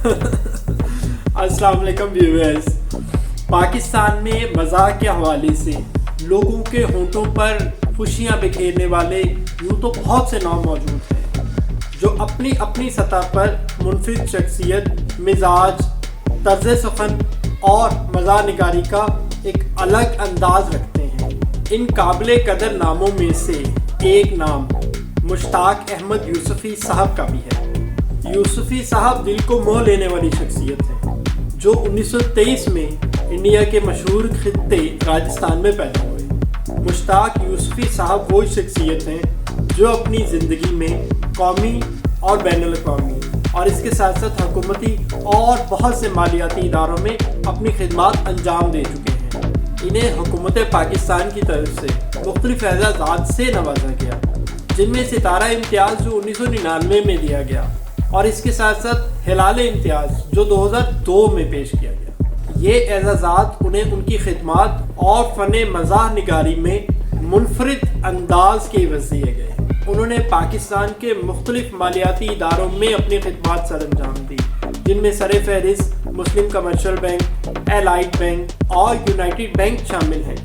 السلام علیکم ویورز. پاکستان میں مزاح کے حوالے سے لوگوں کے ہونٹوں پر خوشیاں بکھیرنے والے یوں تو بہت سے نام موجود ہیں جو اپنی اپنی سطح پر منفرد شخصیت، مزاج، طرز سخن اور مزاح نگاری کا ایک الگ انداز رکھتے ہیں. ان قابل قدر ناموں میں سے ایک نام مشتاق احمد یوسفی صاحب کا بھی ہے. یوسفی صاحب دل کو موہ لینے والی شخصیت ہے جو 1923 میں انڈیا کے مشہور خطے راجستھان میں پیدا ہوئے. مشتاق یوسفی صاحب وہ شخصیت ہیں جو اپنی زندگی میں قومی اور بین الاقوامی اور اس کے ساتھ ساتھ حکومتی اور بہت سے مالیاتی اداروں میں اپنی خدمات انجام دے چکے ہیں. انہیں حکومت پاکستان کی طرف سے مختلف اعزازات سے نوازا گیا، جن میں ستارہ امتیاز جو 1999 میں دیا گیا اور اس کے ساتھ ساتھ ہلال امتیاز جو 2002 میں پیش کیا گیا. یہ اعزازات انہیں ان کی خدمات اور فن مزاح نگاری میں منفرد انداز کے عوض دیے گئے. انہوں نے پاکستان کے مختلف مالیاتی اداروں میں اپنی خدمات سر انجام دی، جن میں سر فہرست مسلم کمرشل بینک، الائٹ بینک اور یونائٹڈ بینک شامل ہیں.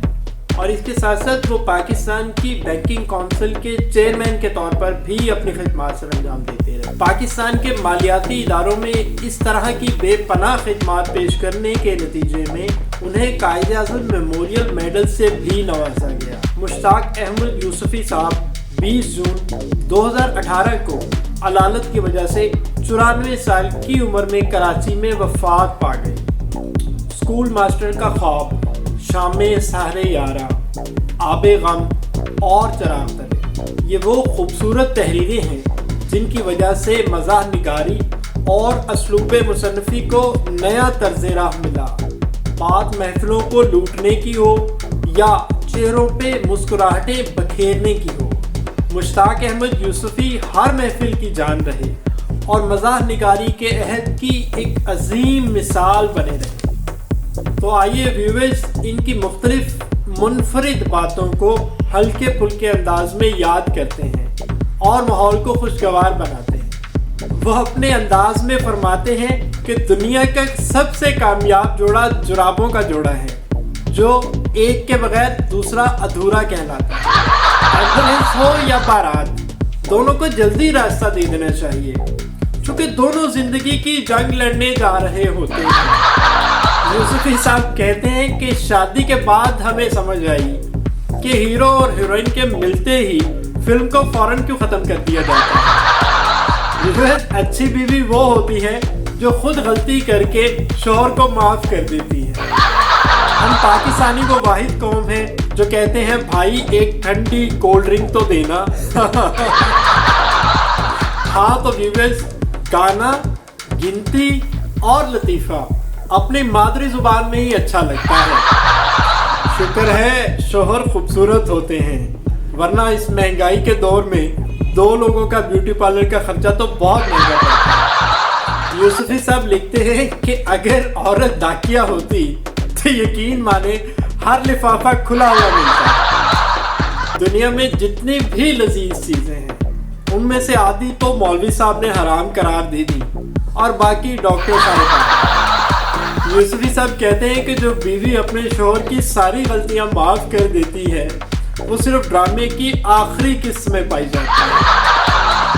اور اس کے ساتھ ساتھ وہ پاکستان کی بینکنگ کونسل کے چیئرمین کے طور پر بھی اپنی خدمات سر انجام دیتے رہے. پاکستان کے مالیاتی اداروں میں اس طرح کی بے پناہ خدمات پیش کرنے کے نتیجے میں انہیں قائد اعظم میموریل میڈل سے بھی نوازا گیا. مشتاق احمد یوسفی صاحب 20 جون 2018 کو علالت کی وجہ سے 94 سال کی عمر میں کراچی میں وفات پا گئے. اسکول ماسٹر کا خواب، شام سحر یارا، آب غم اور چراغ تلے، یہ وہ خوبصورت تحریریں ہیں جن کی وجہ سے مزاح نگاری اور اسلوب مصنفی کو نیا طرز راہ ملا. بات محفلوں کو لوٹنے کی ہو یا چہروں پہ مسکراہٹیں بکھیرنے کی ہو، مشتاق احمد یوسفی ہر محفل کی جان رہے اور مزاح نگاری کے عہد کی ایک عظیم مثال بنے رہے. تو آئیے ویورز ان کی مختلف منفرد باتوں کو ہلکے پھلکے انداز میں یاد کرتے ہیں اور ماحول کو خوشگوار بناتے ہیں. وہ اپنے انداز میں فرماتے ہیں کہ دنیا کا سب سے کامیاب جوڑا جرابوں کا جوڑا ہے جو ایک کے بغیر دوسرا ادھورا کہلاتا ہے. ایمبولینس ہو یا بارات، دونوں کو جلدی راستہ دے دینا چاہیے چونکہ دونوں زندگی کی جنگ لڑنے جا رہے ہوتے ہیں. یوسفی صاحب کہتے ہیں کہ شادی کے بعد ہمیں سمجھ آئی کہ ہیرو اور ہیروئن کے ملتے ہی فلم کو فوراً کیوں ختم کر دیا جاتا ہے. اچھی بیوی وہ ہوتی ہے جو خود غلطی کر کے شوہر کو معاف کر دیتی ہے. ہم پاکستانی وہ واحد قوم ہیں جو کہتے ہیں بھائی ایک ٹھنڈی کولڈ ڈرنک تو دینا. ہاں تو ویورز، گانا، گنتی اور لطیفہ اپنی مادری زبان میں ہی اچھا لگتا ہے. شکر ہے شوہر خوبصورت ہوتے ہیں، ورنہ اس مہنگائی کے دور میں 2 لوگوں کا بیوٹی پارلر کا خرچہ تو بہت مہنگا پڑتا ہے. یوسفی صاحب لکھتے ہیں کہ اگر عورت ڈاکیا ہوتی تو یقین مانے ہر لفافہ کھلا ہوا ملتا. دنیا میں جتنی بھی لذیذ چیزیں ہیں ان میں سے آدھی تو مولوی صاحب نے حرام قرار دے دی اور باقی ڈاکٹر صاحب. یوسفی صاحب کہتے ہیں کہ جو بیوی اپنے شوہر کی ساری غلطیاں معاف کر دیتی ہے وہ صرف ڈرامے کی آخری قسط میں پائی جاتی ہے.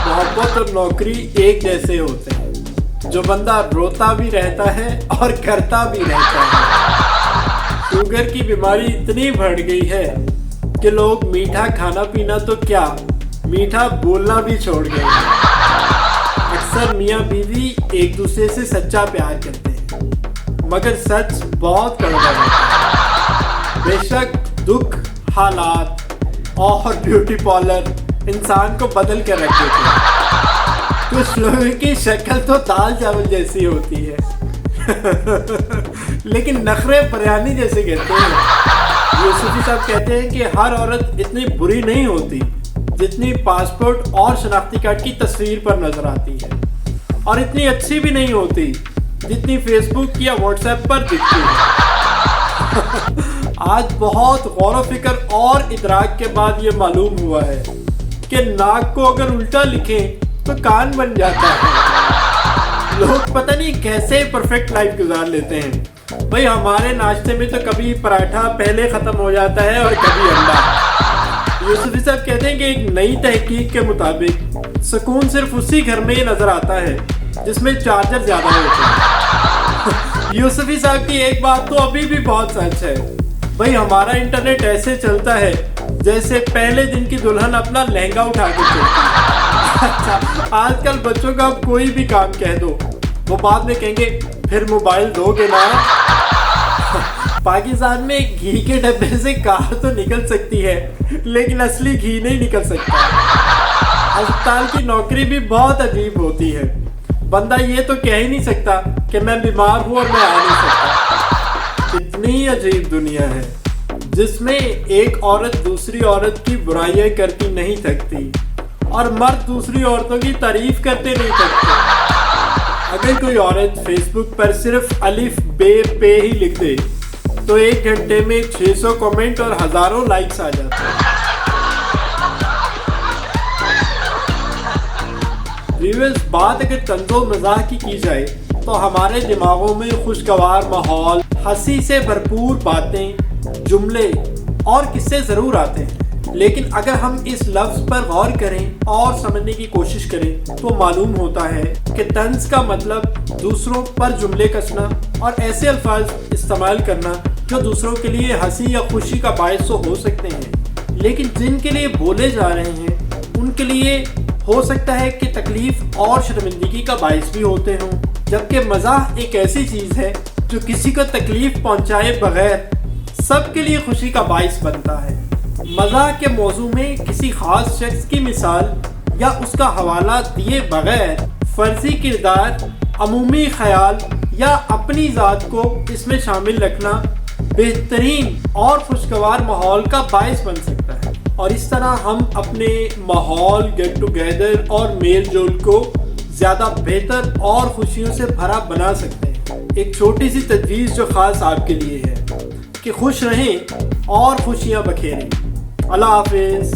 محبت اور نوکری ایک جیسے ہوتے ہیں، جو بندہ روتا بھی رہتا ہے اور کرتا بھی رہتا ہے. شوگر کی بیماری اتنی بڑھ گئی ہے کہ لوگ میٹھا کھانا پینا تو کیا، میٹھا بولنا بھی چھوڑ گئے. اکثر میاں بیوی ایک دوسرے سے سچا پیار کرتے ہیں مگر سچ بہت کڑوا ہوتا ہے. بے شک دکھ، حالات اور بیوٹی پارلر انسان کو بدل کر رکھ دیتے ہیں. کچھ لوگوں کی شکل تو دال چاول جیسی ہوتی ہے لیکن نخرے بریانی جیسے کہتے ہیں. یوسفی صاحب کہتے ہیں کہ ہر عورت اتنی بری نہیں ہوتی جتنی پاسپورٹ اور شناختی کارڈ کی تصویر پر نظر آتی ہے، اور اتنی اچھی بھی نہیں ہوتی جتنی فیس بک یا واٹس ایپ پر دکھتی ہے. آج بہت غور و فکر اور ادراک کے بعد یہ معلوم ہوا ہے کہ ناک کو اگر الٹا لکھیں تو کان بن جاتا ہے. لوگ پتہ نہیں کیسے پرفیکٹ لائف گزار لیتے ہیں بھائی. ہمارے ناشتے میں تو کبھی پراٹھا پہلے ختم ہو جاتا ہے اور کبھی انڈا. یوسفی صاحب کہتے ہیں کہ ایک نئی تحقیق کے مطابق سکون صرف اسی گھر میں ہی نظر آتا ہے جس میں چارجر زیادہ ہوتے ہیں. یوسفی صاحب کی ایک بات تو ابھی بھی بہت سچ ہے بھائی. ہمارا انٹرنیٹ ایسے چلتا ہے جیسے پہلے دن کی دلہن اپنا لہنگا اٹھا کے چلتی ہے. اچھا آج کل بچوں کا کوئی بھی کام کہہ دو وہ بعد میں کہیں گے پھر موبائل دو گے نا. پاکستان میں گھی کے ڈبے سے کار تو نکل سکتی ہے لیکن اصلی گھی نہیں نکل سکتا. ہسپتال کی نوکری بھی بہت عجیب ہوتی ہے. بندہ یہ تو کہہ ہی نہیں سکتا کہ میں بیمار ہوں اور میں آ نہیں سکتا. اتنی عجیب دنیا ہے جس میں ایک عورت دوسری عورت کی برائیاں کرتی نہیں تھکتی اور مرد دوسری عورتوں کی تعریف کرتے نہیں تھکتے. اگر کوئی عورت فیس بک پر صرف الف بے پے ہی لکھ دے تو ایک گھنٹے میں 600 کمنٹ اور ہزاروں لائکس آ جاتے ہیں. ویورز بات اگر طنز و مزاح کی جائے تو ہمارے دماغوں میں خوشگوار ماحول، ہنسی سے بھرپور باتیں، جملے اور قصے ضرور آتے ہیں. لیکن اگر ہم اس لفظ پر غور کریں اور سمجھنے کی کوشش کریں تو معلوم ہوتا ہے کہ طنز کا مطلب دوسروں پر جملے کسنا اور ایسے الفاظ استعمال کرنا جو دوسروں کے لیے ہنسی یا خوشی کا باعث تو ہو سکتے ہیں لیکن جن کے لیے بولے جا رہے ہیں ان کے لیے ہو سکتا ہے کہ تکلیف اور شرمندگی کا باعث بھی ہوتے ہوں. جبکہ مزاح ایک ایسی چیز ہے جو کسی کو تکلیف پہنچائے بغیر سب کے لیے خوشی کا باعث بنتا ہے. مزاح کے موضوع میں کسی خاص شخص کی مثال یا اس کا حوالہ دیے بغیر فرضی کردار، عمومی خیال یا اپنی ذات کو اس میں شامل رکھنا بہترین اور خوشگوار ماحول کا باعث بن سکتا ہے. اور اس طرح ہم اپنے ماحول، گیٹ ٹوگیدر اور میل جول کو زیادہ بہتر اور خوشیوں سے بھرا بنا سکتے ہیں. ایک چھوٹی سی تجویز جو خاص آپ کے لیے ہے کہ خوش رہیں اور خوشیاں بکھیریں. اللہ حافظ.